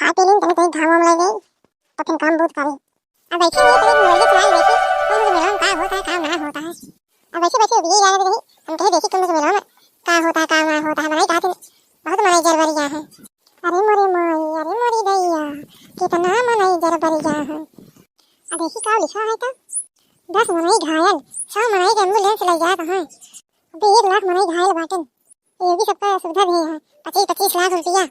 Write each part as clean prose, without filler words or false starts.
खा पी लें तने कहीं घाम लग गई तो फिर काम बहुत करी। अब वैसे ये तो मुर्गी चलाई वैसे तो मुझे मिला का होता है काम ना होता है। अब वैसे वैसे ये जा रही हम कहे देखी तुम मुझे मिला का होता है काम ना होता है बनाई कहते बहुत मनाई जरबरी जा है। अरे मोरी माई अरे मोरी दैया कितना मनाई जरबरी जा है। अब देखी का लिखा है तो 10 मनाई घायल 100 मनाई एम्बुलेंस ले जा कहां अबे 1 लाख मनाई घायल बाटन ये भी सबका सुविधा भी है 25-25 लाख रुपया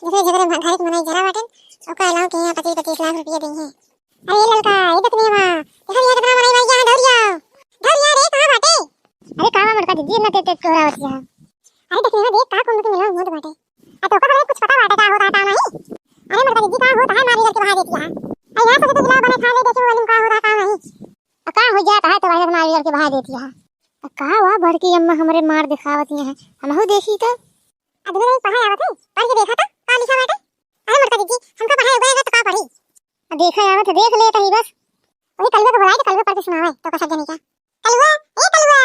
जैसे झगड़े घायल मनाई जरा बाटन ओका अलाउ के यहाँ 25-25 लाख रुपया दी है। अरे ललका ये देखने वा देखा ये कितना मनाई भाई यहाँ धौरिया रे कहां बाटे अरे कहां मरका दीदी ना ते कोरावत है। अरे देखने वा देख का कौन के मिला मोद बाटे आ तो का कुछ पता बाटे का होता है नहीं। अरे मरका दीदी का होता है मारी करके बहा देती है आ यहां से तो गिला बने खा ले देखे वाली का होता का नहीं का हो जाता है तो वायरस मारी करके बहा देती है। का हुआ बड़की अम्मा हमरे मार दिखावती है हमहु देखी तो अब नहीं पढ़ा आवत है पढ़ के देखा था का लिखा बाटे। अरे मरका दीदी हमको पढ़ा उगेगा तो का पढ़ी देखा आवत है देख लेता ही बस वही कलवे को बुलाए तो कलवे पढ़ के सुनावे तो का सब जाने क्या कलवा ए कलवा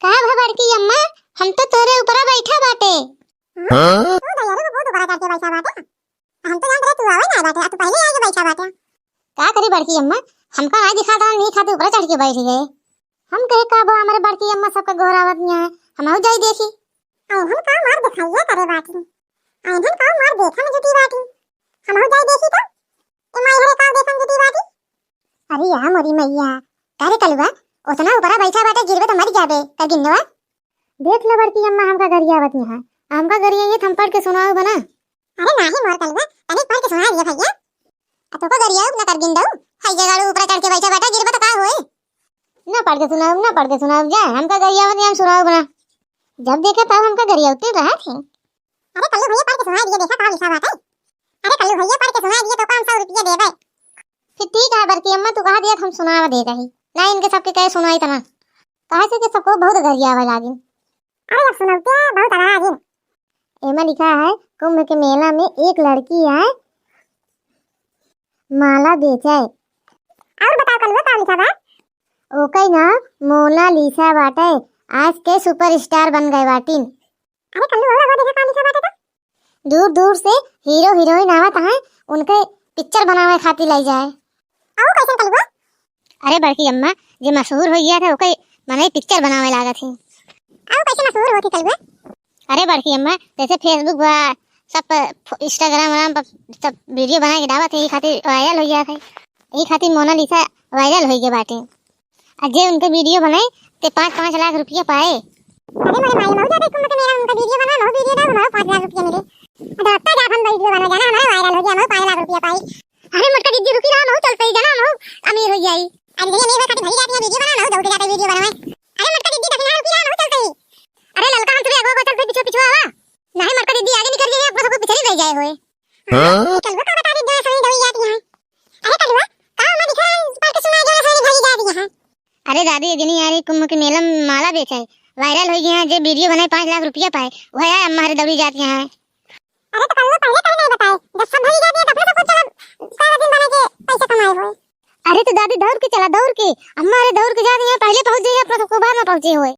का भा बड़की अम्मा हम तो तोरे ऊपर बैठा बाटे। हां तो यार वो दोबारा करके बैठा बाटे हम तो जानते तू आवे ना बाटे तू पहले आके बैठा बाटे का करी बड़की अम्मा हमका ना दिखा था नहीं खाते ऊपर चढ़ के बैठ गए हम कहे का बा हमारे बड़की अम्मा सबका गोरावत नहीं है हम आउ जाई देखी हम का मार दिखाइए करे बाटी हम का मार देखा मुझे टी बाटी हम आउ जाई देखी तो ए माई हरे का देखन जुटी बाटी। अरे यार मोरी मैया करे कलवा उतना ऊपर बैठा बाटे गिरबे तो मर जाबे का गिनवा देख ले बड़की अम्मा हमका गरियावत नहीं है हमका गरिया ये थम पढ़ के सुनाओ बना। अरे नाही मोर कलवा तने पढ़ के सुना दिया भैया तो का गरियाव ना कर गिन दऊ हाई जगह ऊपर चढ़ के बैठा बाटे गिरबे तो का होए ना पढ़ के सुनाओ जा हमका गरियावत नहीं हम सुनाओ बना जब देखे तब हमका गरियावती रहा थे। अरे कल्लू भैया पढ़ के सुना दिया देखा का लिखा बाटे अरे कल्लू भैया पढ़ के सुना दिया तो 500 रुपया देबे फिर ठीक है बड़की अम्मा तू कहा दिया हम सुनावा दे रही ना इनके सबके कहे सुनाई तना कहा से कि सबको बहुत गरियावा लागी। अरे अब सुनाओ क्या बहुत आरा आगे एमा लिखा है कुंभ के मेला में एक लड़की आए माला बेचे और बताओ कल्लू का लिखा बा ओके ना मोनालिसा बाटे आज के सुपरस्टार बन गए बाटिन। अरे कल्लू और वो देखा का लिखा बाटे तो दूर दूर से हीरो हीरोइन आवत है उनके पिक्चर बनावे खातिर लाई जाए आओ कैसे कलवा। अरे बड़की अम्मा जे मशहूर हो गया था ओके मने पिक्चर बनावे लागत है आओ कैसे मशहूर होती कलवा। अरे बड़की अम्मा जैसे फेसबुक पर सब इंस्टाग्राम पर सब वीडियो बना के डालत है ई खातिर वायरल हो गया था ई खातिर मोनालिसा वायरल हो गई बाटे अजय उनके वीडियो बनाए ते 5-5 लाख रुपया पाए। अरे मेरे भाई मौजा देख तुम के मेरा उनका वीडियो बना नो वीडियो ना बनाओ 5 लाख रुपया मिले अरे अब जा हम वीडियो बना जाना हमारा वायरल हो गया हम 5 लाख रुपया पाई। अरे मटका दीदी रुकी रहा हम चलते ही जाना हम अमीर हो जाई अरे ये मेरे खातिर भरी जाती है वीडियो बना ना दौड़ जाते वीडियो बनावे। अरे मटका दीदी देखना रुकी रहा हम चलते ही अरे ललका हम तुझे आगे को चल पीछे पीछे आवा नहीं मटका दीदी आगे निकल गई अपना सब पीछे रह जाए होए। हां कलवा का बता दे जो सही दौड़ जाती है। अरे कलवा का मैं दिखा पढ़ के सुना जो सही भरी जाती है। अरे दादी ये नहीं आ रही कुंभ के मेला में माला बेचा है वायरल हो गया जो वीडियो बनाए 5 लाख रुपया पाए वो है हमारे दौड़ी जाती है। अरे तो कल पहले नहीं बताए जब सब भरी जाती है तो फिर सब चलो सारा दिन बना के पैसे कमाए हुए। अरे तो दादी दौड़ के चला दौड़ के हमारे दौड़ के जाती है पहले पहुंच जाइए अपना सबको बाद में पहुंचे हुए।